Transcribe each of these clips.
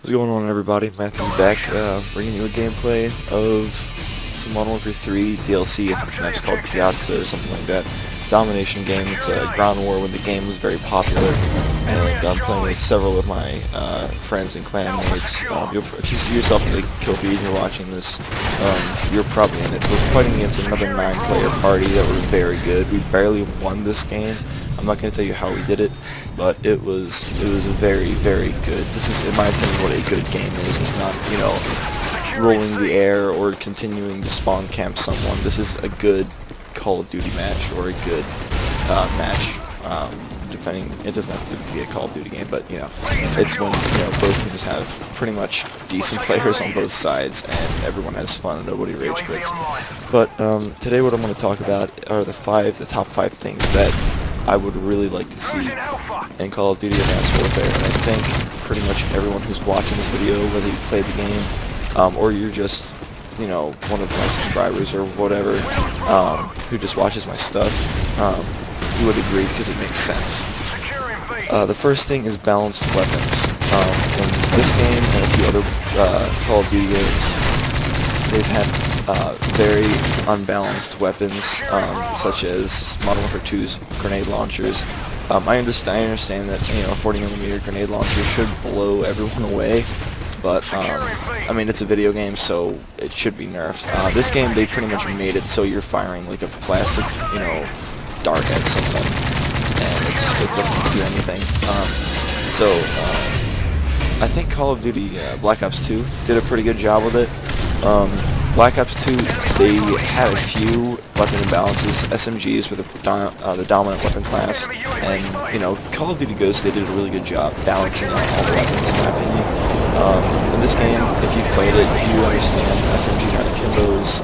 What's going on, everybody? Matthew's back, bringing you a gameplay of some Modern Warfare 3 DLC. I think the map's called Piazza or something like that. Domination game. It's a ground war when the game was very popular, and I'm playing with several of my friends and clanmates. If you see yourself in the kill feed and you're watching this, you're probably in it. We're fighting against another 9-player party that were very good. We barely won this game. I'm not going to tell you how we did it, but it was very, very good. This is, in my opinion, what a good game is. It's not, you know, rolling the air or continuing to spawn camp someone. This is a good Call of Duty match, or a good match, depending. It doesn't have to be a Call of Duty game, but, you know, it's when, you know, both teams have pretty much decent players on both sides, and everyone has fun and nobody rage quits. But today what I'm going to talk about are the top 5 things that I would really like to see in Call of Duty Advanced Warfare, and I think pretty much everyone who's watching this video, whether you played the game, or you're just, you know, one of my subscribers or whatever, who just watches my stuff, you would agree because it makes sense. The first thing is balanced weapons. In this game and a few other Call of Duty games, they've had very unbalanced weapons, such as Modern Warfare 2's grenade launchers. I understand that, you know, a 40mm grenade launcher should blow everyone away, but I mean, it's a video game, so it should be nerfed. This game, they pretty much made it so you're firing like a plastic, you know, dart at someone, and it doesn't do anything. I think Call of Duty Black Ops 2 did a pretty good job with it. Black Ops 2, they had a few weapon imbalances. SMGs were the dominant weapon class, and, you know, Call of Duty Ghosts, they did a really good job balancing out all the weapons, in my opinion. In this game, if you played it, you understand FMG and Akimbos,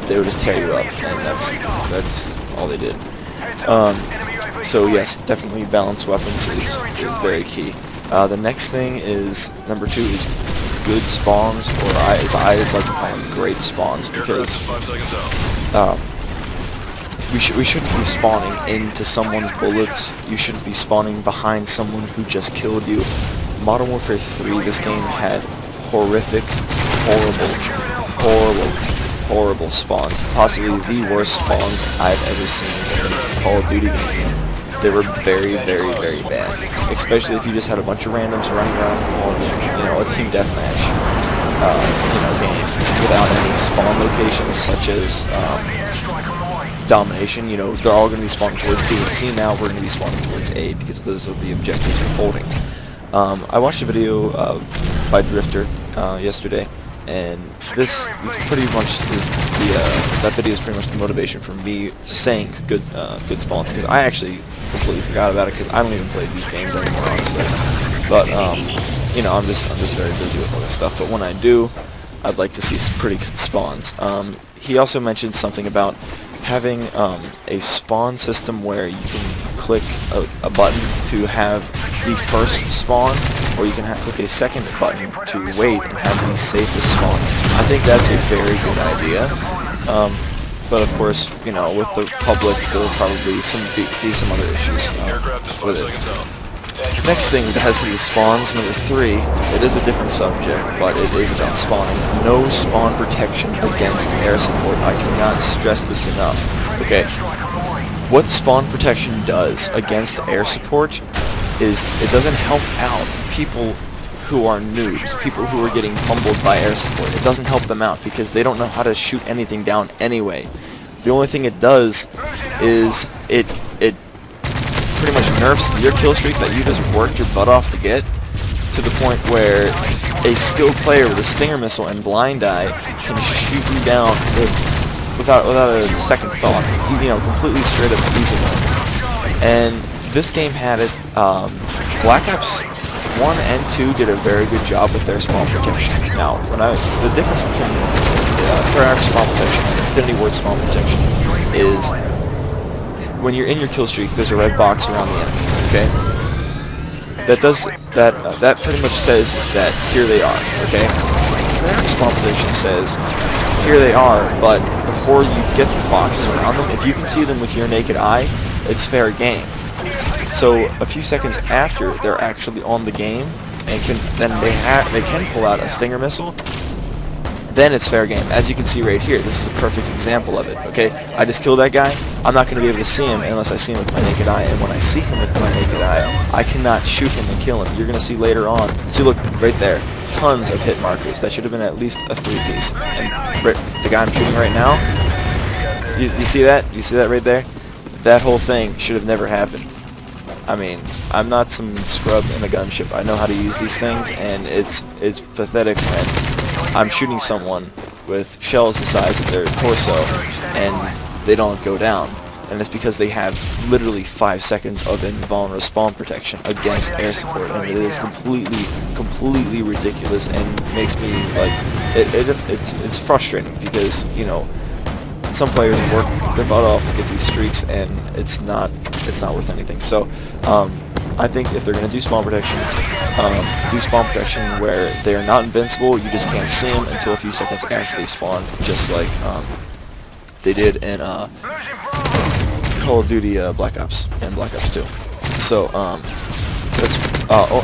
they would just tear you up, and that's all they did. So yes, definitely balanced weapons is very key. The next thing is, number 2, is good spawns, or as I like to call them, great spawns, because we shouldn't be spawning into someone's bullets. You shouldn't be spawning behind someone who just killed you. Modern Warfare 3, this game had horrific, horrible spawns. Possibly the worst spawns I've ever seen in a Call of Duty game. They were very, very, very bad. Especially if you just had a bunch of randoms running around on, you know, a team deathmatch, you know, game without any spawn locations, such as domination. You know, they're all going to be spawning towards B and C. Now we're going to be spawning towards A because those are the objectives we're holding. I watched a video by Drifter yesterday, and this pretty much is that video is pretty much the motivation for me saying good spawns, because I actually completely forgot about it because I don't even play these games anymore, honestly. But you know, I'm just very busy with other stuff. But when I do, I'd like to see some pretty good spawns. He also mentioned something about having a spawn system where you can click a button to have the first spawn, or you can click a second button to wait and have the safest spawn. I think that's a very good idea. But of course, you know, with the public, there will probably be some other issues with it. Next thing that has to do with spawns, number 3, it is a different subject, but it is about spawning. No spawn protection against air support. I cannot stress this enough. Okay, what spawn protection does against air support is it doesn't help out people who are noobs, people who are getting pummeled by air support. It doesn't help them out because they don't know how to shoot anything down anyway. The only thing it does is it pretty much nerfs your kill streak that you just worked your butt off to get, to the point where a skilled player with a Stinger missile and blind eye can shoot you down without a second thought, you know, completely straight up easy one. And this game had it. Black Ops 1 and 2 did a very good job with their spawn protection. Now, the difference between Treyarch spawn protection and Infinity Ward spawn protection is when you're in your kill streak, there's a red box around the enemy. Okay, that pretty much says that here they are. Okay, Treyarch spawn protection says here they are, but before you get the boxes around them, if you can see them with your naked eye, it's fair game. So a few seconds after they're actually on the game, and they can pull out a Stinger missile, then it's fair game. As you can see right here, this is a perfect example of it, okay? I just killed that guy. I'm not going to be able to see him unless I see him with my naked eye, and when I see him with my naked eye, I cannot shoot him and kill him. You're going to see later on. See, look, right there. Tons of hit markers. That should have been at least a 3-piece. And the guy I'm shooting right now, you see that? You see that right there? That whole thing should have never happened. I mean, I'm not some scrub in a gunship. I know how to use these things, and it's pathetic when I'm shooting someone with shells the size of their torso and they don't go down. And it's because they have literally 5 seconds of invulnerable spawn protection against air support, and it is completely ridiculous and makes me like it's frustrating because, you know, some players work their butt off to get these streaks and it's not worth anything. So I think if they're going to do spawn protection where they are not invincible. You just can't see them until a few seconds after they spawn, just like they did in Call of Duty Black Ops and Black Ops 2. So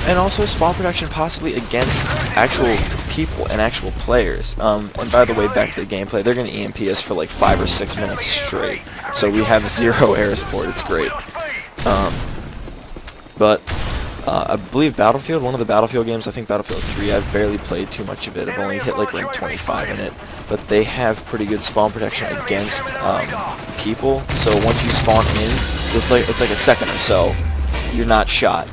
and also spawn protection possibly against actual people and actual players. And by the way, back to the gameplay, they're going to EMP us for like 5 or 6 minutes straight. So we have 0 air support. It's great. But I believe Battlefield, one of the Battlefield games, I think Battlefield 3, I've barely played too much of it. I've only hit like rank 25 in it. But they have pretty good spawn protection against people. So once you spawn in, it's like a second or so, you're not shot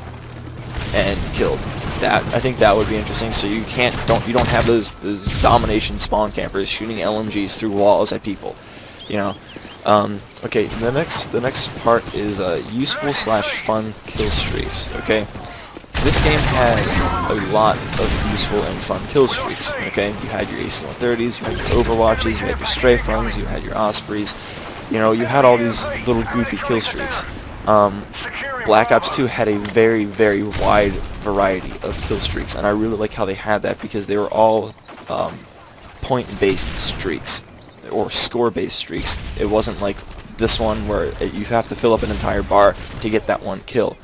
and killed. That, I think that would be interesting. So you don't have those domination spawn campers shooting LMGs through walls at people, you know. Okay, the next part is useful / fun kill streaks. Okay, this game had a lot of useful and fun kill streaks. Okay, you had your AC-130s, you had your Overwatches, you had your Strafe Runs, you had your Ospreys. You know, you had all these little goofy kill streaks. Black Ops 2 had a very wide variety of kill streaks, and I really like how they had that because they were all point-based streaks or score-based streaks. It wasn't like this one where you have to fill up an entire bar to get that one kill.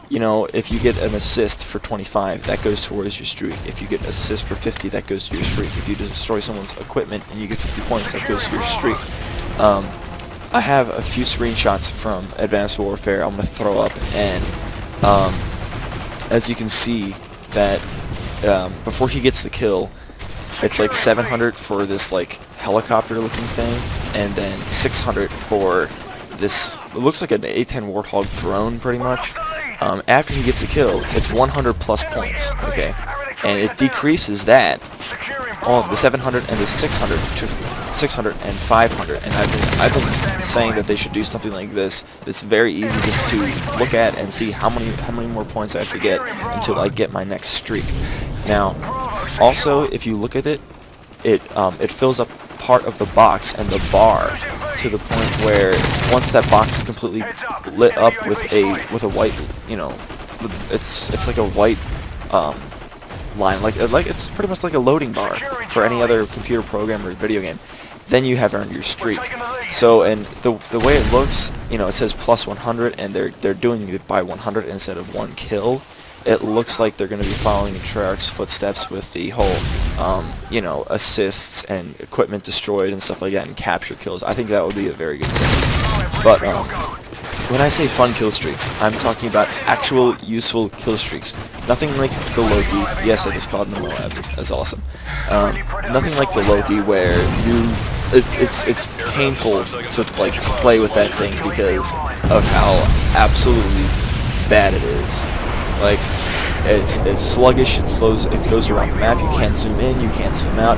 You know, if you get an assist for 25, that goes towards your streak. If you get an assist for 50, that goes to your streak. If you destroy someone's equipment and you get 50 points, that goes to your streak. I have a few screenshots from Advanced Warfare I'm going to throw up, and as you can see that before he gets the kill, it's like 700 for this like helicopter looking thing, and then 600 for this, it looks like an A-10 Warthog drone pretty much. After he gets the kill, it's 100 plus points, okay? And it decreases that, all the 700 and the 600 to 600 and 500, and I've been saying that they should do something like this. It's very easy just to look at and see how many more points I have to get until I get my next streak. Now, also, if you look at it, it fills up part of the box and the bar to the point where once that box is completely lit up with a white, you know, it's like a white line, like it's pretty much like a loading bar for any other computer program or video game, then you have earned your streak. So, and the way it looks, you know, it says plus 100, and they're doing it by 100 instead of 1 kill. It looks like they're going to be following Treyarch's footsteps with the whole, you know, assists and equipment destroyed and stuff like that, and capture kills. I think that would be a very good thing. But when I say fun kill streaks, I'm talking about actual useful kill streaks. Nothing like the Loki. Yes, I just called him a Moab. That's awesome. Nothing like the Loki where it's painful to like play with that thing because of how absolutely bad it is. Like, it's sluggish, it goes around the map, you can't zoom in, you can't zoom out.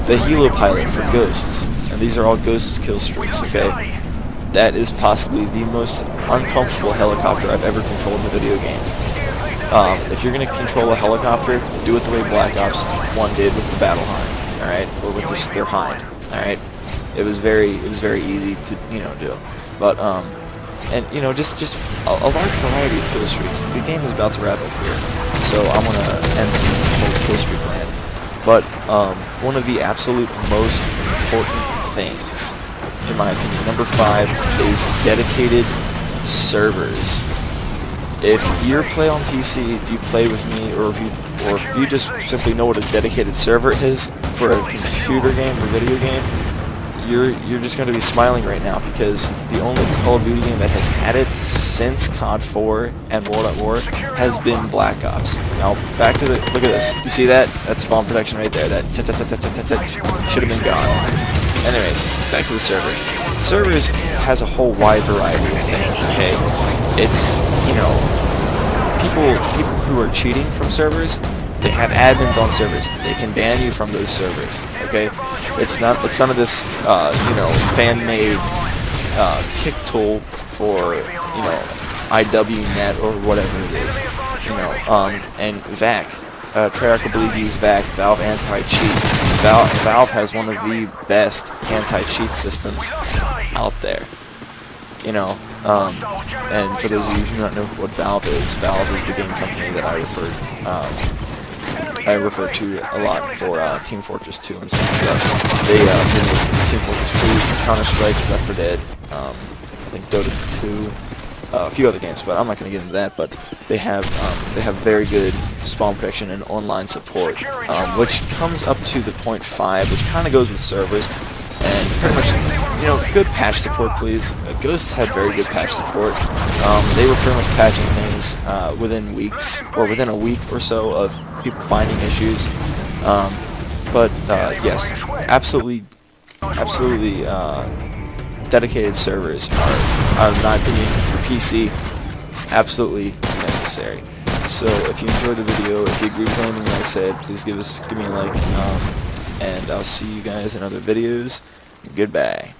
The Helo pilot for Ghosts, and these are all Ghosts kill streaks, okay? That is possibly the most uncomfortable helicopter I've ever controlled in a video game. If you're going to control a helicopter, do it the way Black Ops 1 did with the Battle Hind, alright? Or with their Hind, alright? It was very easy to, you know, do. But, and, you know, just a large variety of kill streaks. The game is about to wrap up here, so I'm going to end the whole kill streak land. But one of the absolute most important things, in my opinion, number 5, is dedicated servers. if you play on PC, if you play with me, or if you just simply know what a dedicated server is for a computer game or video game, you're just going to be smiling right now, because the only Call of Duty game that has had it since COD 4 and World at War has been Black Ops. Now back to the, look at this. You see that? That's spawn protection right there. That should have been gone. Anyways, back to the servers. Servers has a whole wide variety of things. Okay, it's, you know, people who are cheating from servers. They have admins on servers. They can ban you from those servers. Okay, it's none of this you know, fan-made kick tool for, you know, IWNet or whatever it is. You know, and VAC. Treyarch, I believe, used VAC, Valve Anti-Cheat. Valve has one of the best anti-cheat systems out there. You know, and for those of you who do not know what Valve is the game company that I refer to a lot for Team Fortress 2 and stuff. They did Team Fortress 2, Counter-Strike, Left 4 Dead, I think Dota 2, a few other games, but I'm not going to get into that. But they have very good spawn protection and online support, which comes up to the .5, which kind of goes with servers, and pretty much, you know, good patch support, please. Ghosts had very good patch support. They were pretty much patching things within weeks, or within a week or so of people finding issues. But yes, absolutely, dedicated servers are, in my opinion, for PC, absolutely necessary. So if you enjoyed the video, if you agree with anything that I said, please give me a like, and I'll see you guys in other videos. Goodbye.